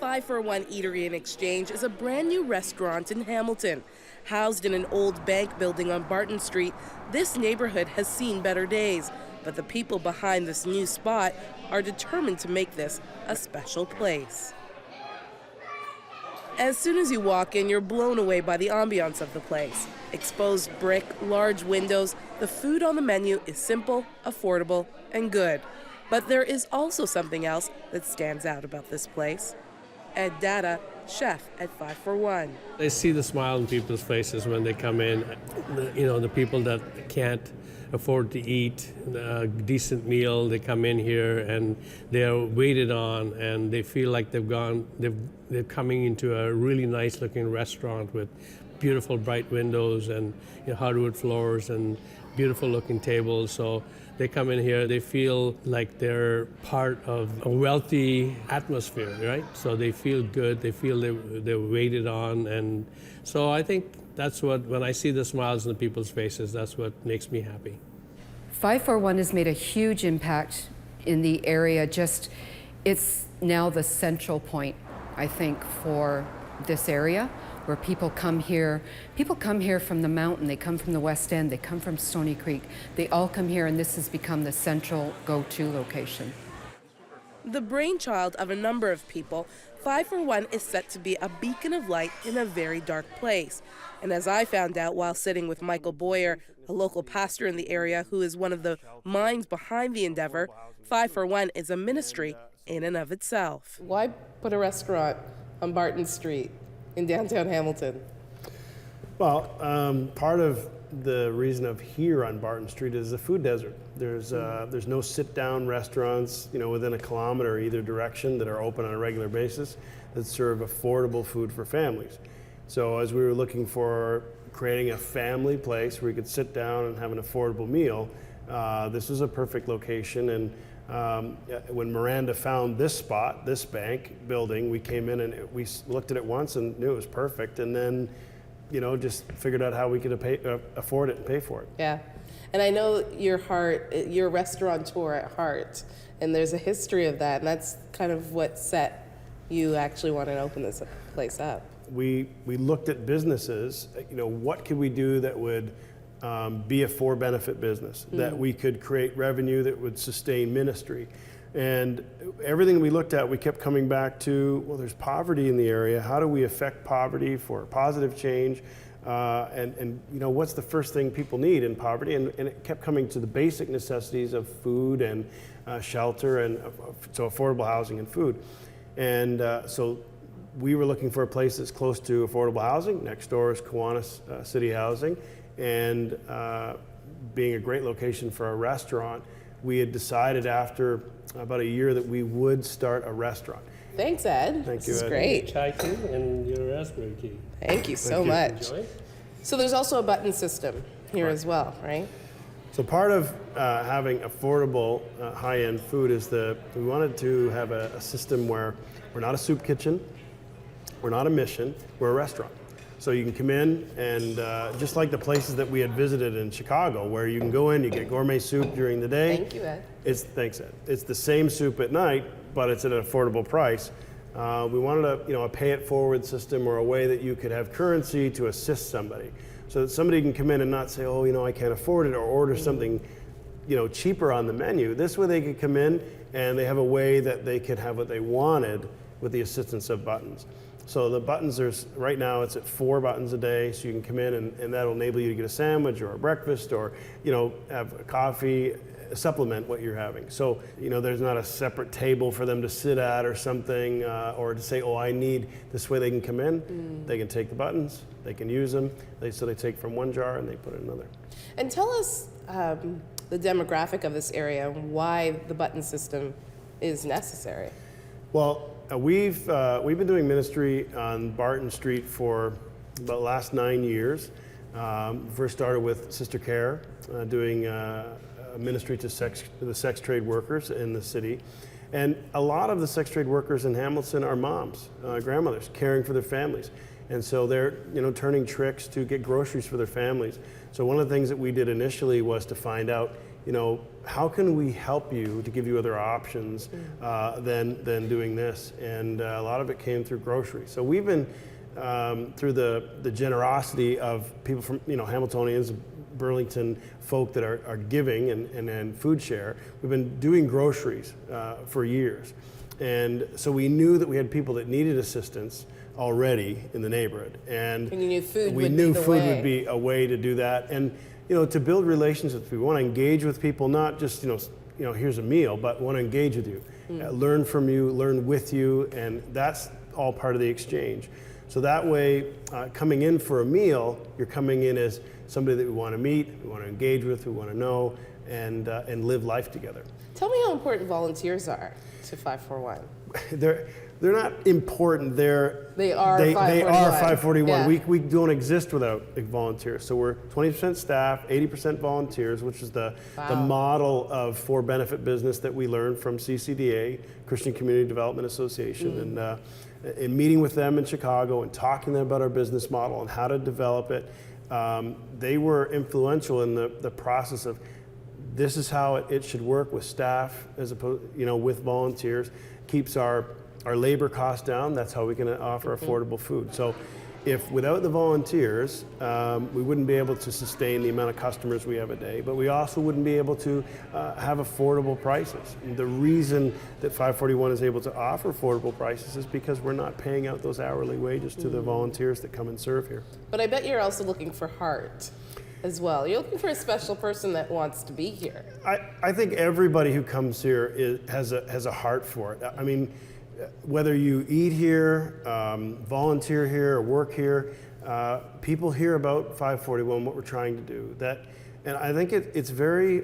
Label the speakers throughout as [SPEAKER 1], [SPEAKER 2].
[SPEAKER 1] 5-for-1 Eatery and Exchange is a brand new restaurant in Hamilton. Housed in an old bank building on Barton Street, this neighborhood has seen better days. But the people behind this new spot are determined to make this a special place. As soon as you walk in, you're blown away by the ambiance of the place. Exposed brick, large windows, the food on the menu is simple, affordable, and good. But there is also something else that stands out about this place. Ed Data, chef at 5-for-1.
[SPEAKER 2] I see the smile on people's faces when they come in. The people that can't afford to eat a decent meal, they come in here and they're waited on, and they feel like they're coming into a really nice looking restaurant with beautiful bright windows and hardwood floors and beautiful looking tables. So they come in here, they feel like they're part of a wealthy atmosphere, right? So they feel good, they feel they're waited on. And so I think that's when I see the smiles on the people's faces, that's what makes me happy.
[SPEAKER 3] 5-for-1 has made a huge impact in the area. It's now the central point, I think, for this area, where people come here. People come here from the mountain, they come from the West End, they come from Stony Creek. They all come here, and this has become the central go-to location.
[SPEAKER 1] The brainchild of a number of people, 5-for-1 is set to be a beacon of light in a very dark place. And as I found out while sitting with Michael Boyer, a local pastor in the area who is one of the minds behind the endeavor, 5-for-1 is a ministry in and of itself. Why put a restaurant on Barton Street in downtown Hamilton?
[SPEAKER 4] Well, part of the reason of here on Barton Street is the food desert. There's no sit-down restaurants, within a kilometer either direction that are open on a regular basis that serve affordable food for families. So as we were looking for creating a family place where we could sit down and have an affordable meal, this was a perfect location. And when Miranda found this spot, this bank building, we came in and we looked at it once and knew it was perfect, and then just figured out how we could afford it and pay for it.
[SPEAKER 1] Yeah, and I know you're a restaurateur at heart, and there's a history of that, and that's kind of what set you actually want to open this place up.
[SPEAKER 4] We looked at businesses, what could we do that would be a for-benefit business, that we could create revenue that would sustain ministry. And everything we looked at, we kept coming back to, well, there's poverty in the area. How do we affect poverty for positive change? And what's the first thing people need in poverty? And it kept coming to the basic necessities of food and shelter, and so affordable housing and food. And so we were looking for a place that's close to affordable housing. Next door is Kiwanis City Housing. And being a great location for a restaurant, we had decided after about a year that we would start a restaurant.
[SPEAKER 1] Thanks, Ed.
[SPEAKER 4] Thank you,
[SPEAKER 1] This is
[SPEAKER 4] Ed.
[SPEAKER 1] great.
[SPEAKER 2] Chai tea and your raspberry tea.
[SPEAKER 1] Thank you so much.
[SPEAKER 2] Enjoy.
[SPEAKER 1] So there's also a button system here as well, right?
[SPEAKER 4] So part of having affordable high-end food is we wanted to have a system where we're not a soup kitchen, we're not a mission, we're a restaurant. So you can come in and just like the places that we had visited in Chicago, where you can go in, you get gourmet soup during the day.
[SPEAKER 1] Thank you, Ed.
[SPEAKER 4] Thanks, Ed. It's the same soup at night, but it's at an affordable price. We wanted a pay-it-forward system, or a way that you could have currency to assist somebody, so that somebody can come in and not say, oh, I can't afford it, or order something, cheaper on the menu. This way they could come in and they have a way that they could have what they wanted with the assistance of buttons. So the buttons, right now it's at 4 buttons a day, so you can come in and that'll enable you to get a sandwich or a breakfast, or have a coffee, supplement what you're having. So there's not a separate table for them to sit at or something, or to say, I need this. Way they can come in, they can take the buttons, they can use them. So they take from one jar and they put it in another.
[SPEAKER 1] And tell us the demographic of this area and why the button system is necessary.
[SPEAKER 4] Well, we've been doing ministry on Barton Street for about the last 9 years. First started with Sister Care, doing ministry to the sex trade workers in the city. And a lot of the sex trade workers in Hamilton are moms, grandmothers, caring for their families. And so they're turning tricks to get groceries for their families. So one of the things that we did initially was to find out, how can we help you to give you other options than doing this? And a lot of it came through groceries. So we've been, through the generosity of people from, Hamiltonians, Burlington folk that are giving and food share, we've been doing groceries for years. And so we knew that we had people that needed assistance already in the neighborhood. And
[SPEAKER 1] you knew food
[SPEAKER 4] we
[SPEAKER 1] would
[SPEAKER 4] knew
[SPEAKER 1] be the
[SPEAKER 4] food
[SPEAKER 1] way.
[SPEAKER 4] would be a way to do that. And, to build relationships with people, we want to engage with people, not just, here's a meal, but want to engage with you, learn from you, learn with you, and that's all part of the exchange. So that way, coming in for a meal, you're coming in as somebody that we want to meet, we want to engage with, we want to know, and live life together.
[SPEAKER 1] Tell me how important volunteers are to 541.
[SPEAKER 4] They're not important.
[SPEAKER 1] They are 541.
[SPEAKER 4] They are 541.
[SPEAKER 1] Yeah.
[SPEAKER 4] We don't exist without volunteers. So we're 20% staff, 80% volunteers, which is the model of for-benefit business that we learned from CCDA, Christian Community Development Association, and in meeting with them in Chicago and talking to them about our business model and how to develop it. They were influential in the process of this is how it should work with staff as opposed, with volunteers. Keeps our labor costs down. That's how we can offer affordable food. So if without the volunteers, we wouldn't be able to sustain the amount of customers we have a day, but we also wouldn't be able to have affordable prices. And the reason that 541 is able to offer affordable prices is because we're not paying out those hourly wages to the volunteers that come and serve here.
[SPEAKER 1] But I bet you're also looking for heart as well. You're looking for a special person that wants to be here.
[SPEAKER 4] I think everybody who comes here has a heart for it. I mean, whether you eat here, volunteer here, or work here, people hear about 541, what we're trying to do. And I think it's very,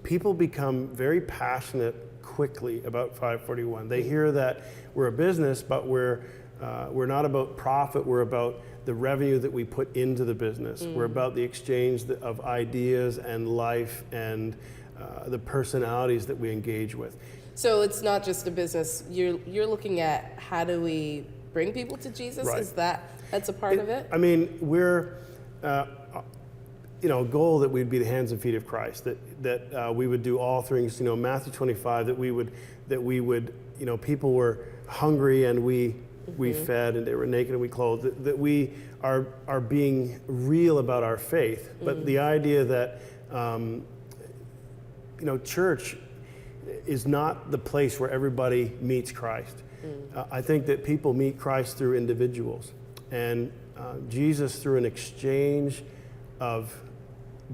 [SPEAKER 4] people become very passionate quickly about 541. They hear that we're a business, but we're not about profit, we're about the revenue that we put into the business. We're about the exchange of ideas and life and the personalities that we engage with.
[SPEAKER 1] So it's not just a business. You're looking at how do we bring people to Jesus?
[SPEAKER 4] Right.
[SPEAKER 1] That's a part of it?
[SPEAKER 4] I mean, we're a goal that we'd be the hands and feet of Christ. That we would do all things. Matthew 25. That we would. People were hungry and we fed, and they were naked and we clothed. That we are being real about our faith. But the idea that church is not the place where everybody meets Christ. I think that people meet Christ through individuals, and Jesus, through an exchange of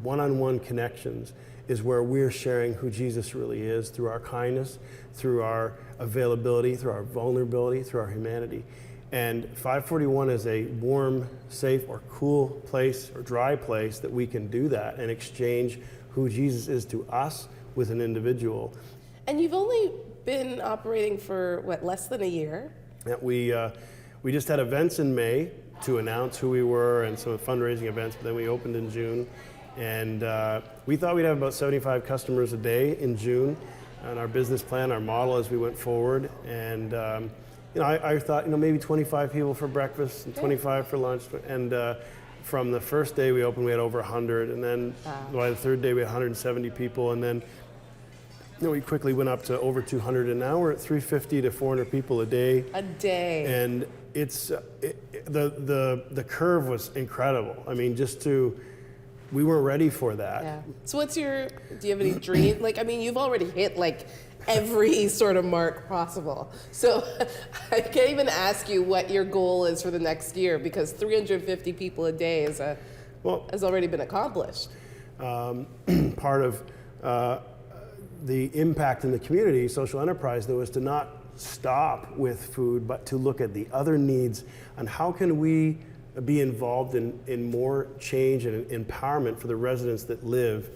[SPEAKER 4] one-on-one connections, is where we're sharing who Jesus really is through our kindness, through our availability, through our vulnerability, through our humanity. And 541 is a warm, safe, or cool place or dry place that we can do that and exchange who Jesus is to us with an individual.
[SPEAKER 1] And you've only been operating for, less than a year?
[SPEAKER 4] Yeah, we just had events in May to announce who we were and some fundraising events, but then we opened in June. And we thought we'd have about 75 customers a day in June on our business plan, our model as we went forward. And I thought, maybe 25 people for breakfast and 25 for lunch. And from the first day we opened, we had over 100. And then by the third day, we had 170 people. And then we quickly went up to over 200, and now we're at 350 to 400 people a day.
[SPEAKER 1] A day.
[SPEAKER 4] And it's the curve was incredible. I mean, we weren't ready for that.
[SPEAKER 1] Yeah. So do you have any dream? You've already hit every sort of mark possible. So I can't even ask you what your goal is for the next year, because 350 people a day has already been accomplished.
[SPEAKER 4] Part of the impact in the community, social enterprise, though, is to not stop with food, but to look at the other needs and how can we be involved in more change and empowerment for the residents that live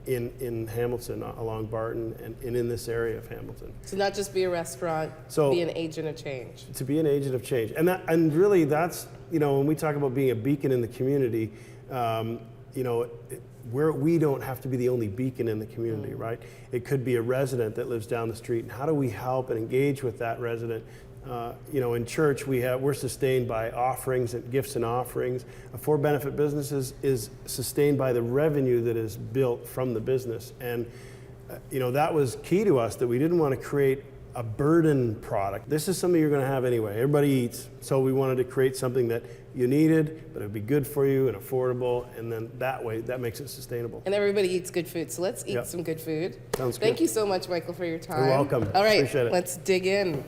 [SPEAKER 4] in Hamilton, along Barton, and in this area of Hamilton.
[SPEAKER 1] To not just be a restaurant, be an agent of change.
[SPEAKER 4] To be an agent of change. And really that's, when we talk about being a beacon in the community, where we don't have to be the only beacon in the community, right? It could be a resident that lives down the street, and how do we help and engage with that resident in church we're sustained by offerings and gifts and offerings. A for-benefit business is sustained by the revenue that is built from the business. And that was key to us, that we didn't want to create a burden product. This is something you're going to have anyway. Everybody eats, so we wanted to create something that you needed, but it would be good for you and affordable, and then that way, that makes it sustainable.
[SPEAKER 1] And everybody eats good food, so let's eat some good food.
[SPEAKER 4] Sounds good.
[SPEAKER 1] Thank you so much, Michael, for your time.
[SPEAKER 4] You're welcome.
[SPEAKER 1] All right,
[SPEAKER 4] Appreciate it.
[SPEAKER 1] let's dig in.